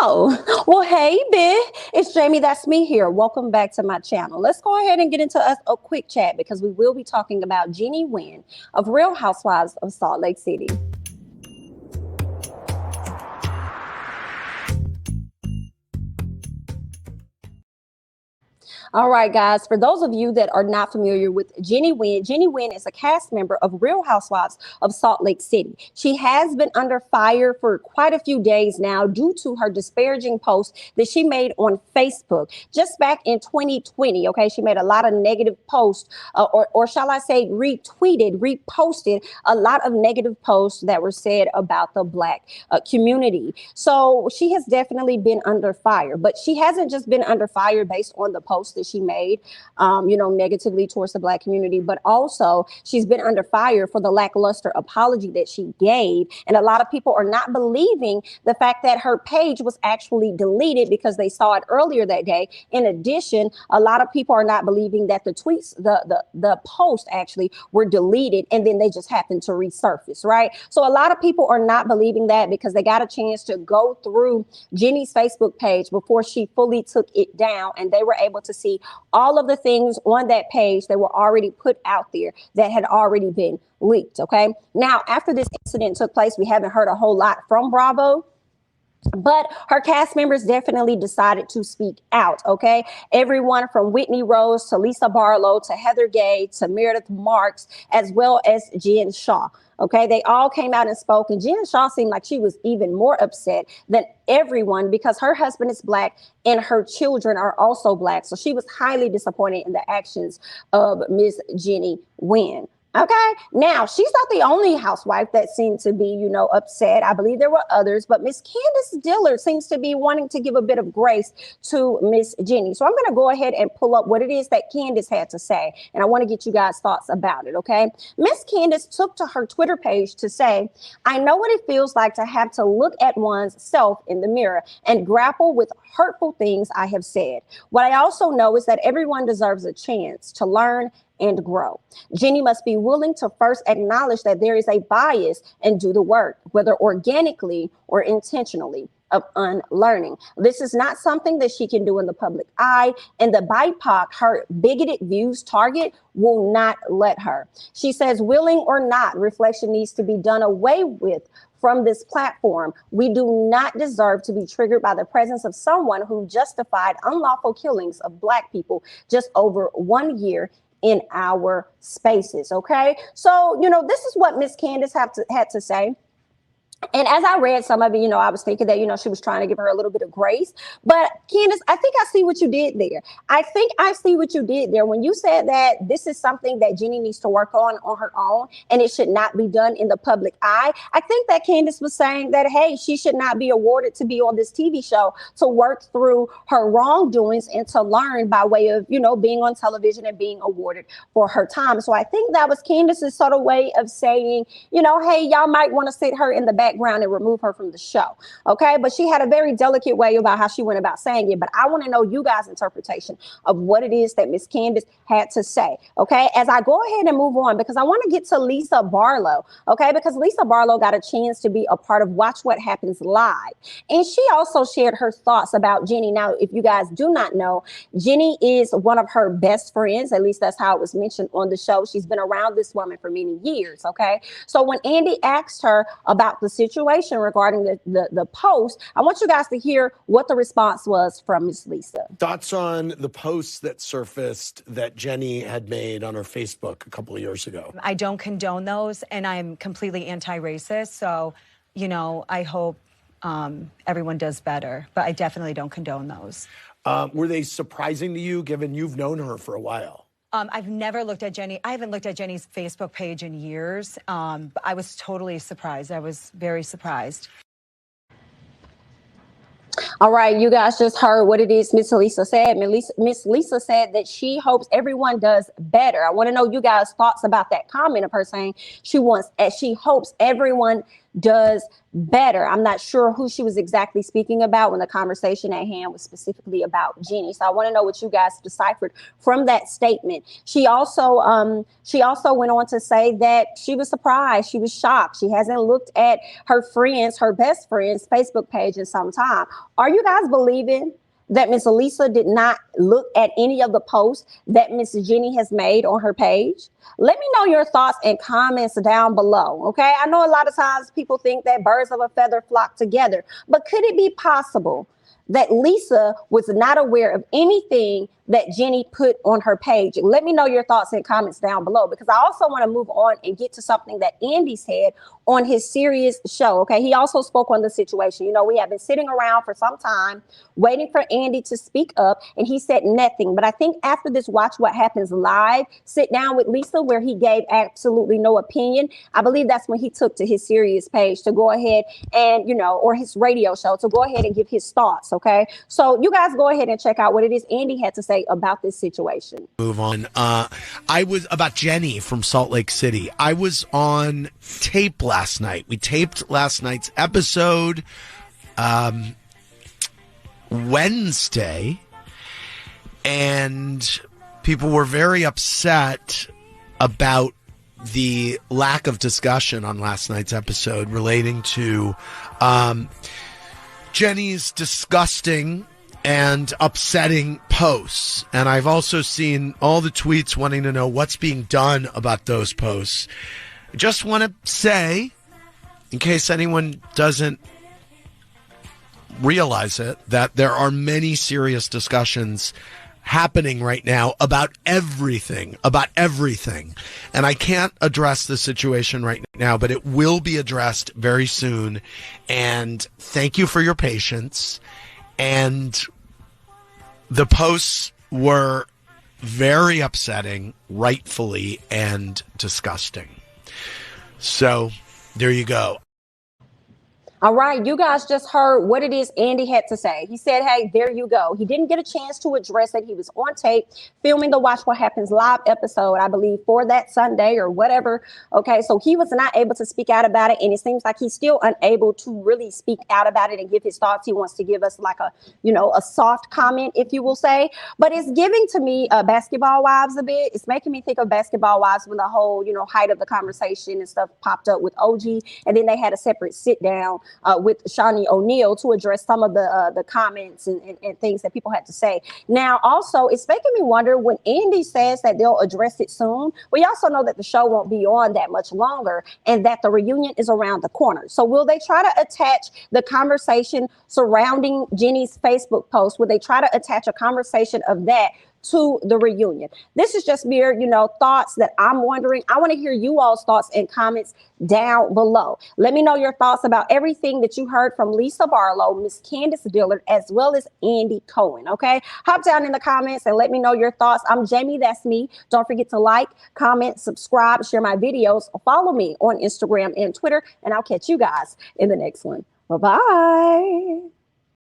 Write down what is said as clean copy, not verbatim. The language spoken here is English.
Oh, well, hey, it's Jamie, that's me here. Welcome back to my channel. Let's go ahead and get into a quick chat because we will be talking about Jennie Nguyen of Real Housewives of Salt Lake City. All right, guys, for those of you that are not familiar with Jennie Nguyen is a cast member of Real Housewives of Salt Lake City. She has been under fire for quite a few days now due to her disparaging post that she made on Facebook just back in 2020. Okay, she made a lot of negative posts, or shall I say reposted a lot of negative posts that were said about the Black community. So she has definitely been under fire, but she hasn't just been under fire based on the post that she made, negatively towards the Black community, but also she's been under fire for the lackluster apology that she gave. And a lot of people are not believing the fact that her page was actually deleted because they saw it earlier that day. In addition, a lot of people are not believing that the tweets, the post actually were deleted and then they just happened to resurface, right? So a lot of people are not believing that because they got a chance to go through Jennie's Facebook page before she fully took it down, and they were able to see all of the things on that page that were already put out there that had already been leaked. Okay. Now, after this incident took place, we haven't heard a whole lot from Bravo, but her cast members definitely decided to speak out. Okay. Everyone from Whitney Rose to Lisa Barlow to Heather Gay to Meredith Marks, as well as Jen Shaw. Okay, they all came out and spoke, and Jen Shaw seemed like she was even more upset than everyone because her husband is Black and her children are also Black. So she was highly disappointed in the actions of Miss Jennie Nguyen. Okay, now she's not the only housewife that seemed to be, upset. I believe there were others, but Miss Candice Dillard seems to be wanting to give a bit of grace to Miss Jennie. So I'm going to go ahead and pull up what it is that Candice had to say, and I want to get you guys' thoughts about it. Okay, Miss Candice took to her Twitter page to say, "I know what it feels like to have to look at one's self in the mirror and grapple with hurtful things I have said. What I also know is that everyone deserves a chance to learn and grow. Jennie must be willing to first acknowledge that there is a bias and do the work, whether organically or intentionally, of unlearning. This is not something that she can do in the public eye, and the BIPOC, her bigoted views target, will not let her." She says, "Willing or not, reflection needs to be done away with from this platform. We do not deserve to be triggered by the presence of someone who justified unlawful killings of Black people just over 1 year in our spaces." Okay, so this is what Miss Candice had to say. And as I read some of it, I was thinking that, she was trying to give her a little bit of grace. But Candice, I think I see what you did there. I think I see what you did there when you said that this is something that Jennie needs to work on her own, and it should not be done in the public eye. I think that Candice was saying that, hey, she should not be awarded to be on this TV show to work through her wrongdoings and to learn by way of, being on television and being awarded for her time. So I think that was Candice's sort of way of saying, hey, y'all might want to sit her in the background and remove her from the show. Okay, but she had a very delicate way about how she went about saying it. But I want to know you guys' interpretation of what it is that Miss Candice had to say. Okay, as I go ahead and move on, because I want to get to Lisa Barlow. Okay, because Lisa Barlow got a chance to be a part of Watch What Happens Live, and she also shared her thoughts about Jennie. Now, if you guys do not know, Jennie is one of her best friends. At least that's how it was mentioned on the show. She's been around this woman for many years. Okay, so when Andy asked her about the situation regarding the post, I want you guys to hear what the response was from Miss Lisa. Thoughts on the posts that surfaced that Jennie had made on her Facebook a couple of years ago? I don't condone those, and I'm completely anti-racist. So, I hope everyone does better, but I definitely don't condone those. Were they surprising to you, given you've known her for a while? I've never looked at Jennie. I haven't looked at Jennie's Facebook page in years. But I was totally surprised. I was very surprised. All right, you guys just heard what it is Miss Lisa said. Miss Lisa said that she hopes everyone does better. I want to know you guys' thoughts about that comment of her saying she hopes everyone does better. I'm not sure who she was exactly speaking about when the conversation at hand was specifically about Jennie. So I want to know what you guys deciphered from that statement. She also went on to say that she was surprised, she was shocked. She hasn't looked at her best friend's Facebook page in some time. Are you guys believing that Miss Lisa did not look at any of the posts that Miss Jennie has made on her page? Let me know your thoughts and comments down below, okay? I know a lot of times people think that birds of a feather flock together, but could it be possible that Lisa was not aware of anything that Jennie put on her page? Let me know your thoughts and comments down below, because I also want to move on and get to something that Andy said on his Sirius show. Okay, he also spoke on the situation. You know, we have been sitting around for some time waiting for Andy to speak up, and he said nothing. But I think after this Watch What Happens Live sit down with Lisa, where he gave absolutely no opinion, I believe that's when he took to his Sirius page to go ahead and, you know, or his radio show to go ahead and give his thoughts. Okay, so you guys go ahead and check out what it is Andy had to say about this situation. Move on. I was about Jennie from Salt Lake City. I was on tape last night. We taped last night's episode Wednesday, and people were very upset about the lack of discussion on last night's episode relating to Jennie's disgusting and upsetting posts. And I've also seen all the tweets wanting to know what's being done about those posts. I just want to say, in case anyone doesn't realize it, that there are many serious discussions happening right now about everything. And I can't address the situation right now, but it will be addressed very soon. And thank you for your patience. And the posts were very upsetting, rightfully, and disgusting. So there you go. All right, you guys just heard what it is Andy had to say. He said, hey, there you go. He didn't get a chance to address it. He was on tape filming the Watch What Happens Live episode, I believe, for that Sunday or whatever. Okay, so he was not able to speak out about it, and it seems like he's still unable to really speak out about it and give his thoughts. He wants to give us like a, you know, a soft comment, if you will say. But it's giving to me Basketball Wives a bit. It's making me think of Basketball Wives when the whole, you know, height of the conversation and stuff popped up with OG, and then they had a separate sit down with Shawnee O'Neal to address some of the comments and things that people had to say. Now, also, it's making me wonder when Andy says that they'll address it soon. We also know that the show won't be on that much longer and that the reunion is around the corner. So will they try to attach the conversation surrounding Jennie's Facebook post? Will they try to attach a conversation of that to the reunion? This is just mere, you know, thoughts that I'm wondering. I want to hear you all's thoughts and comments down below. Let me know your thoughts about everything that you heard from Lisa Barlow, Miss Candice Dillard, as well as Andy Cohen. Okay, hop down in the comments and let me know your thoughts. I'm Jamie, that's me. Don't forget to like, comment, subscribe, share my videos, follow me on Instagram and Twitter, and I'll catch you guys in the next one. Bye-bye.